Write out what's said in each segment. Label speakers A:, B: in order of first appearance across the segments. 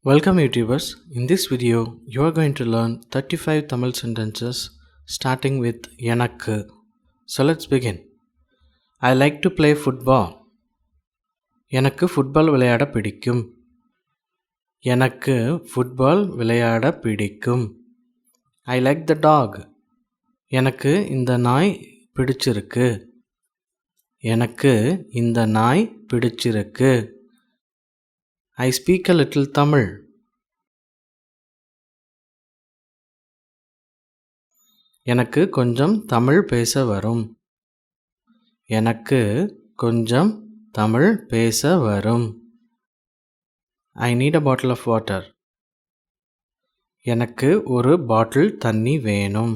A: Welcome YouTubers. In this video, you are going to learn 35 Tamil sentences starting with Enakku. So let's begin. I like to play football. எனக்கு football விளையாட பிடிக்கும். எனக்கு football விளையாட பிடிக்கும். I like the dog. எனக்கு இந்த நாய் பிடிச்சிருக்கு. எனக்கு இந்த நாய் பிடிச்சிருக்கு. I speak a little Tamil. எனக்கு கொஞ்சம் தமிழ் பேச வரும். எனக்கு கொஞ்சம் தமிழ் பேச வரும். I need a bottle of water. எனக்கு ஒரு பாட்டில் தண்ணி வேணும்.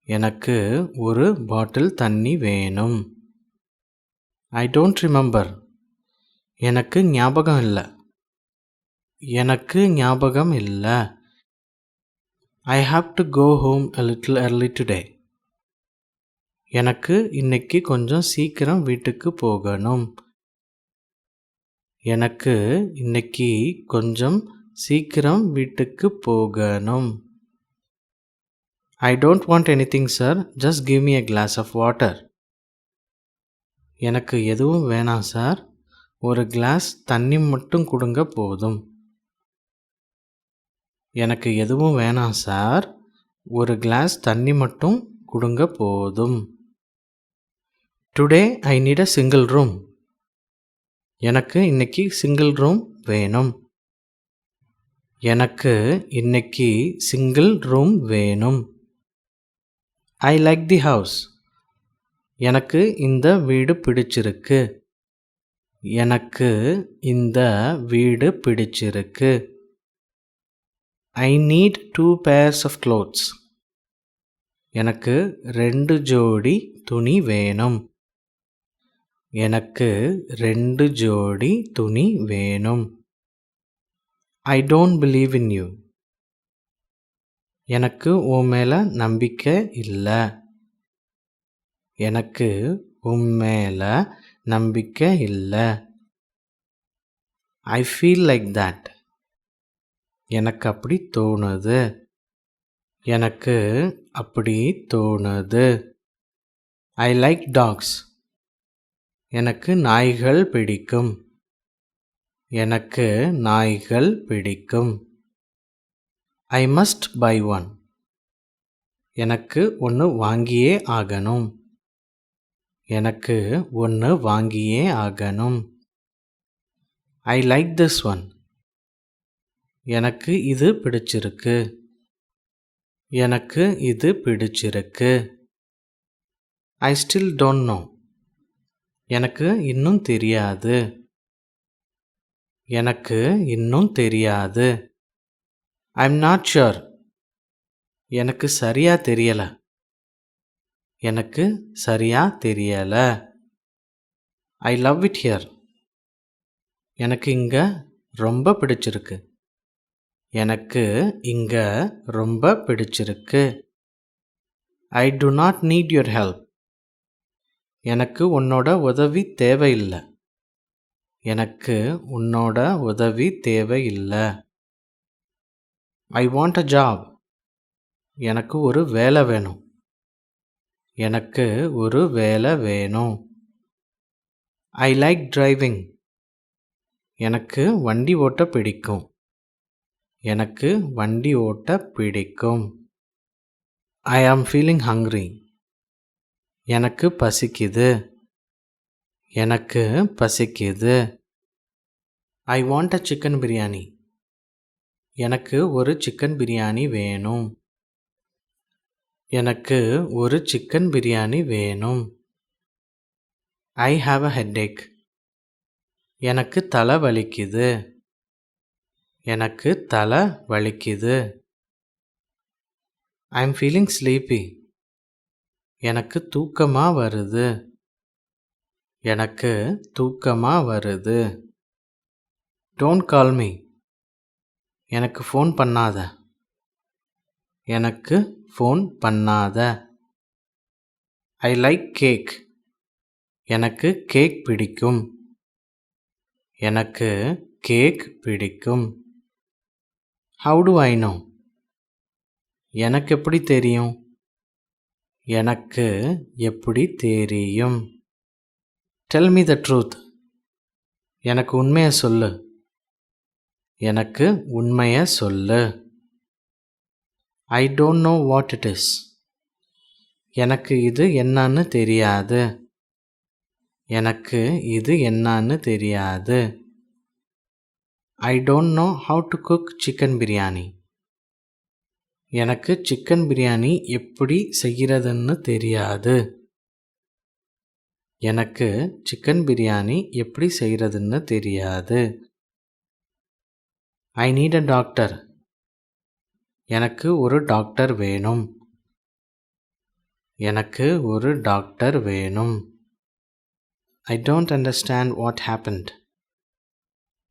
A: எனக்கு ஒரு பாட்டில் தண்ணி வேணும். I don't remember. எனக்கு ஞாபகம் இல்லை. எனக்கு ஞாபகம் இல்லை. I have to go home a little early today. எனக்கு இன்னைக்கு கொஞ்சம் சீக்கிரம் வீட்டுக்கு போகணும். எனக்கு இன்னைக்கு கொஞ்சம் சீக்கிரம் வீட்டுக்கு போகணும். I don't want anything, sir. Just give me a glass of water. எனக்கு எதுவும் வேணாம் சார். ஒரு கிளாஸ் தண்ணி மட்டும் கொடுங்க போதும். எனக்கு எதுவும் வேணாம் சார். ஒரு கிளாஸ் தண்ணி மட்டும் கொடுங்க போதும். Today I need a single room. எனக்கு இன்னைக்கு சிங்கிள் ரூம் வேணும். எனக்கு இன்னைக்கு சிங்கிள் ரூம் வேணும். I like the house. எனக்கு இந்த வீடு பிடிச்சிருக்கு. எனக்கு இந்த வீடு பிடிச்சிருக்கு. I need 2 pairs of clothes. எனக்கு 2 ஜோடி துணி வேணும். எனக்கு 2 ஜோடி துணி வேணும். I don't believe in you. எனக்கு உன் மேல நம்பிக்கை இல்லை. எனக்கு உன் மேல நம்பிக்கை இல்லை. I feel like that. எனக்கு அப்படி தோணுது. எனக்கு அப்படி தோணுது. I like dogs. எனக்கு நாய்கள் பிடிக்கும். எனக்கு நாய்கள் பிடிக்கும். I must buy one. எனக்கு ஒன்று வாங்கியே ஆகணும். எனக்கு ஒன்று வாங்கியே ஆகணும். I like this one. எனக்கு இது பிடிச்சிருக்கு. எனக்கு இது பிடிச்சிருக்கு. I still don't know. எனக்கு இன்னும் தெரியாது. எனக்கு இன்னும் தெரியாது. I'm not sure. எனக்கு சரியா தெரியல. எனக்கு சரியா தெரியல. I love it here. எனக்கு இங்க ரொம்ப பிடிச்சிருக்கு. எனக்கு இங்க ரொம்ப பிடிச்சிருக்கு. I do not need your help. எனக்கு உன்னோட உதவி தேவையில்லை. எனக்கு உன்னோட உதவி தேவையில்லை. I want a job. எனக்கு ஒரு வேலை வேணும். எனக்கு ஒரு வேலை வேணும். I like driving. எனக்கு வண்டி ஓட்ட பிடிக்கும். எனக்கு வண்டி ஓட்ட பிடிக்கும். I am feeling hungry. எனக்கு பசிக்குது. எனக்கு பசிக்குது. I want a chicken biryani. எனக்கு ஒரு சிக்கன் பிரியாணி வேணும். எனக்கு ஒரு சிக்கன் பிரியாணி வேணும். I have a headache. எனக்கு தலை வலிக்குது. எனக்கு தலை வலிக்குது. I am feeling sleepy. எனக்கு தூக்கமா வருது. எனக்கு தூக்கமா வருது. Don't call me. எனக்கு ஃபோன் பண்ணாத. எனக்கு ஃபோன் பண்ணாத. I like cake. எனக்கு கேக் பிடிக்கும். எனக்கு கேக் பிடிக்கும். How do I know? எனக்கு எப்படி தெரியும்? எனக்கு எப்படி தெரியும்? Tell me the truth. எனக்கு உண்மையை சொல்லு. எனக்கு உண்மையை சொல்லு. I don't know what it is. எனக்கு இது என்னன்னு தெரியாது. எனக்கு இது என்னன்னு தெரியாது. I don't know how to cook chicken biryani. எனக்கு சிக்கன் பிரியாணி எப்படி செய்கிறதுன்னு தெரியாது. எனக்கு சிக்கன் பிரியாணி எப்படி செய்கிறதுன்னு தெரியாது. I need a doctor. எனக்கு ஒரு டாக்டர் வேணும். எனக்கு ஒரு டாக்டர் வேணும். I don't understand what happened.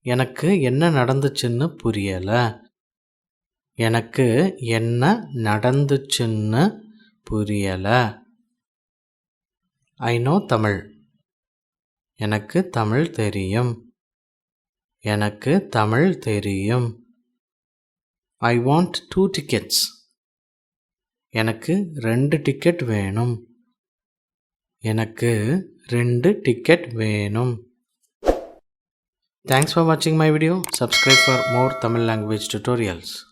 A: எனக்கு என்ன நடந்துச்சுன்னு புரியல. எனக்கு என்ன நடந்துச்சுன்னு புரியல. I know Tamil. எனக்கு தமிழ் தெரியும். எனக்கு தமிழ் தெரியும். I want 2 tickets. எனக்கு 2 டிக்கெட் வேணும். எனக்கு 2 டிக்கெட் வேணும். Thanks for watching my video. Subscribe for more Tamil language tutorials.